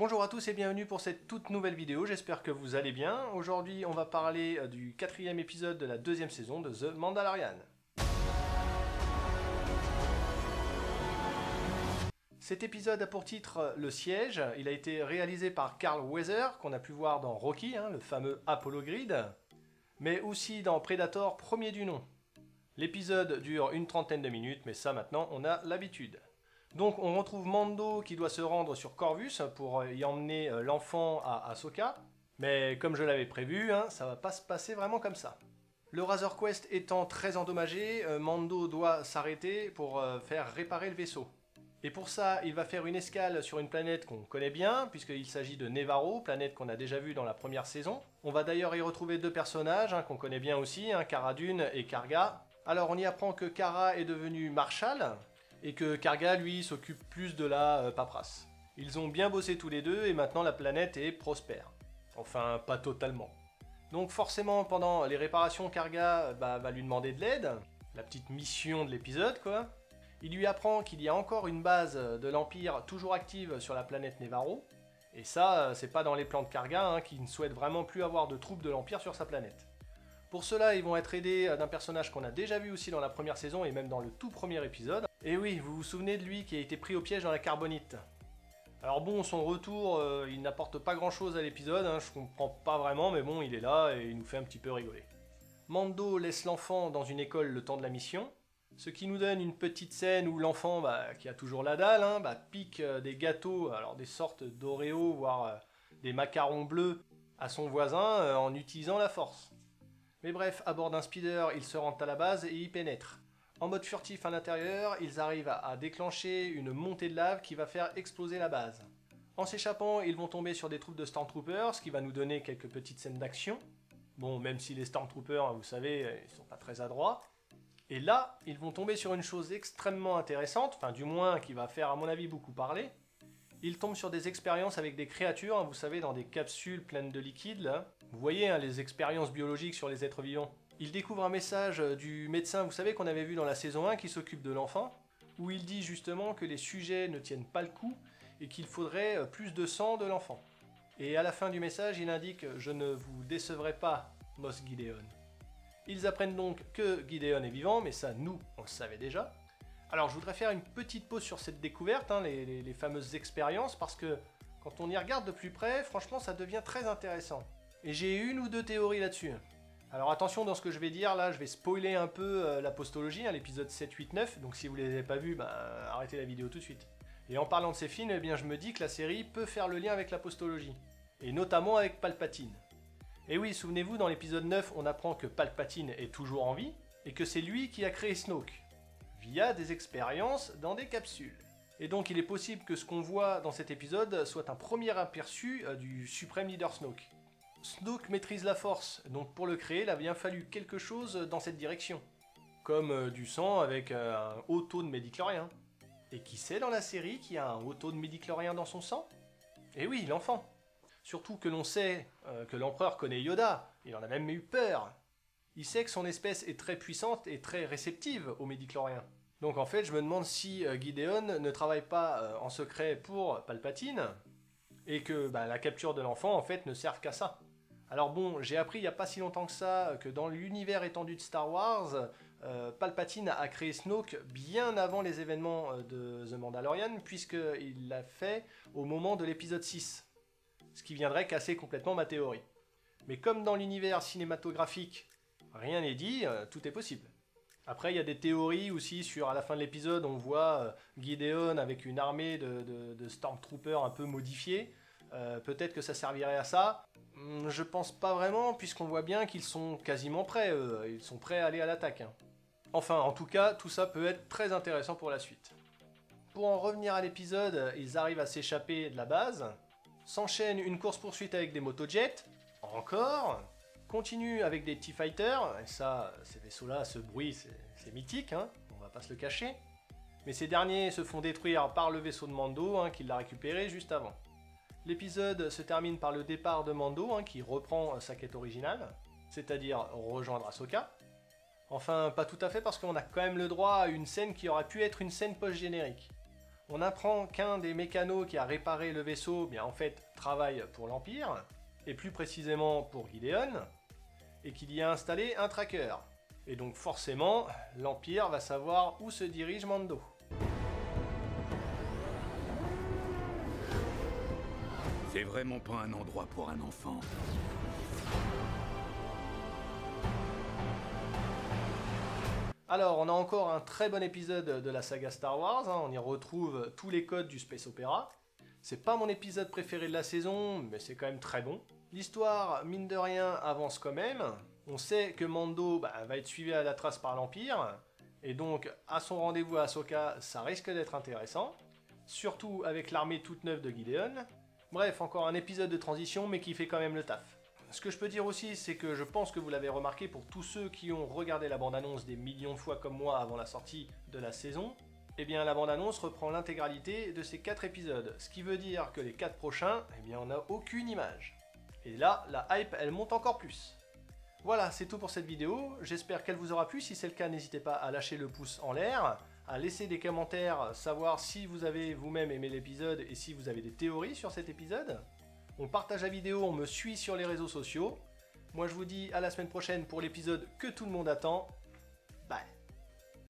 Bonjour à tous et bienvenue pour cette toute nouvelle vidéo, j'espère que vous allez bien. Aujourd'hui on va parler du 4e épisode de la 2e saison de The Mandalorian. Cet épisode a pour titre Le Siège, il a été réalisé par Carl Weathers, qu'on a pu voir dans Rocky, le fameux Apollo Grid, mais aussi dans Predator premier du nom. L'épisode dure une trentaine de minutes, mais ça maintenant on a l'habitude. Donc on retrouve Mando qui doit se rendre sur Corvus pour y emmener l'enfant à Ahsoka. Mais comme je l'avais prévu, ça va pas se passer vraiment comme ça. Le Razor Quest étant très endommagé, Mando doit s'arrêter pour faire réparer le vaisseau. Et pour ça, il va faire une escale sur une planète qu'on connaît bien, puisqu'il s'agit de Nevarro, planète qu'on a déjà vue dans la première saison. On va d'ailleurs y retrouver deux personnages qu'on connaît bien aussi, Cara Dune et Karga. Alors on y apprend que Cara est devenue Marshal, et que Karga, lui, s'occupe plus de la paperasse. Ils ont bien bossé tous les deux, et maintenant la planète est prospère. Enfin, pas totalement. Donc forcément, pendant les réparations, Karga va lui demander de l'aide, la petite mission de l'épisode, quoi. Il lui apprend qu'il y a encore une base de l'Empire toujours active sur la planète Nevarro, et ça, c'est pas dans les plans de Karga, qui ne souhaite vraiment plus avoir de troupes de l'Empire sur sa planète. Pour cela, ils vont être aidés d'un personnage qu'on a déjà vu aussi dans la première saison et même dans le tout premier épisode. Et oui, vous vous souvenez de lui qui a été pris au piège dans la carbonite. Alors bon, son retour, il n'apporte pas grand chose à l'épisode, je comprends pas vraiment, mais bon, il est là et il nous fait un petit peu rigoler. Mando laisse l'enfant dans une école le temps de la mission, ce qui nous donne une petite scène où l'enfant, qui a toujours la dalle, pique des gâteaux, alors des sortes d'Oreo, voire des macarons bleus, à son voisin en utilisant la force. Mais bref, à bord d'un speeder, ils se rendent à la base et y pénètrent. En mode furtif à l'intérieur, ils arrivent à déclencher une montée de lave qui va faire exploser la base. En s'échappant, ils vont tomber sur des troupes de Stormtroopers, ce qui va nous donner quelques petites scènes d'action. Bon, même si les Stormtroopers, vous savez, ils sont pas très adroits. Et là, ils vont tomber sur une chose extrêmement intéressante, enfin du moins qui va faire à mon avis beaucoup parler. Ils tombent sur des expériences avec des créatures, vous savez, dans des capsules pleines de liquide, là. Vous voyez, les expériences biologiques sur les êtres vivants. Ils découvrent un message du médecin, vous savez, qu'on avait vu dans la saison 1, qui s'occupe de l'enfant, où il dit justement que les sujets ne tiennent pas le coup, et qu'il faudrait plus de sang de l'enfant. Et à la fin du message, il indique « Je ne vous décevrai pas, Moff Gideon ». Ils apprennent donc que Gideon est vivant, mais ça, nous, on le savait déjà. Alors je voudrais faire une petite pause sur cette découverte, les fameuses expériences, parce que quand on y regarde de plus près, franchement ça devient très intéressant. Et j'ai une ou deux théories là-dessus. Alors attention dans ce que je vais dire, là je vais spoiler un peu la postologie, l'épisode 7, 8, 9, donc si vous ne les avez pas vus, arrêtez la vidéo tout de suite. Et en parlant de ces films, je me dis que la série peut faire le lien avec la postologie, et notamment avec Palpatine. Et oui, souvenez-vous, dans l'épisode 9, on apprend que Palpatine est toujours en vie, et que c'est lui qui a créé Snoke, via des expériences dans des capsules. Et donc il est possible que ce qu'on voit dans cet épisode soit un premier aperçu du suprême leader Snoke. Snoke maîtrise la force, donc pour le créer, il a bien fallu quelque chose dans cette direction. Comme du sang avec un haut taux de médiclorien. Et qui sait dans la série qui a un haut taux de médiclorien dans son sang? Eh oui, l'enfant. Surtout que l'on sait que l'empereur connaît Yoda, il en a même eu peur. Il sait que son espèce est très puissante et très réceptive aux médicloriens. Donc en fait, je me demande si Gideon ne travaille pas en secret pour Palpatine, et que la capture de l'enfant, en fait, ne serve qu'à ça. Alors bon, j'ai appris il n'y a pas si longtemps que ça, que dans l'univers étendu de Star Wars, Palpatine a créé Snoke bien avant les événements de The Mandalorian, puisqu'il l'a fait au moment de l'épisode 6. Ce qui viendrait casser complètement ma théorie. Mais comme dans l'univers cinématographique, rien n'est dit, tout est possible. Après, il y a des théories aussi sur, à la fin de l'épisode, on voit Gideon avec une armée de Stormtroopers un peu modifiés. Peut-être que ça servirait à ça. Je pense pas vraiment, puisqu'on voit bien qu'ils sont quasiment prêts, ils sont prêts à aller à l'attaque. Enfin, en tout cas, tout ça peut être très intéressant pour la suite. Pour en revenir à l'épisode, ils arrivent à s'échapper de la base. S'enchaîne une course-poursuite avec des motojets. Encore. Continue avec des T-Fighters, et ça, ces vaisseaux-là, ce bruit, c'est mythique, on va pas se le cacher. Mais ces derniers se font détruire par le vaisseau de Mando, qui l'a récupéré juste avant. L'épisode se termine par le départ de Mando, qui reprend sa quête originale, c'est-à-dire rejoindre Ahsoka. Enfin, pas tout à fait, parce qu'on a quand même le droit à une scène qui aurait pu être une scène post-générique. On apprend qu'un des mécanos qui a réparé le vaisseau, bien en fait, travaille pour l'Empire, et plus précisément pour Gideon, et qu'il y a installé un tracker. Et donc forcément, l'Empire va savoir où se dirige Mando. C'est vraiment pas un endroit pour un enfant. Alors, on a encore un très bon épisode de la saga Star Wars, hein. On y retrouve tous les codes du Space Opera. C'est pas mon épisode préféré de la saison, mais c'est quand même très bon. L'histoire, mine de rien, avance quand même. On sait que Mando va être suivi à la trace par l'Empire, et donc à son rendez-vous à Ahsoka, ça risque d'être intéressant. Surtout avec l'armée toute neuve de Gideon. Bref, encore un épisode de transition, mais qui fait quand même le taf. Ce que je peux dire aussi, c'est que je pense que vous l'avez remarqué pour tous ceux qui ont regardé la bande-annonce des millions de fois comme moi avant la sortie de la saison, eh bien la bande-annonce reprend l'intégralité de ces 4 épisodes, ce qui veut dire que les 4 prochains, eh bien on n'a aucune image. Et là, la hype, elle monte encore plus. Voilà, c'est tout pour cette vidéo, j'espère qu'elle vous aura plu, si c'est le cas, n'hésitez pas à lâcher le pouce en l'air, à laisser des commentaires, savoir si vous avez vous-même aimé l'épisode et si vous avez des théories sur cet épisode. On partage la vidéo, on me suit sur les réseaux sociaux. Moi je vous dis à la semaine prochaine pour l'épisode que tout le monde attend.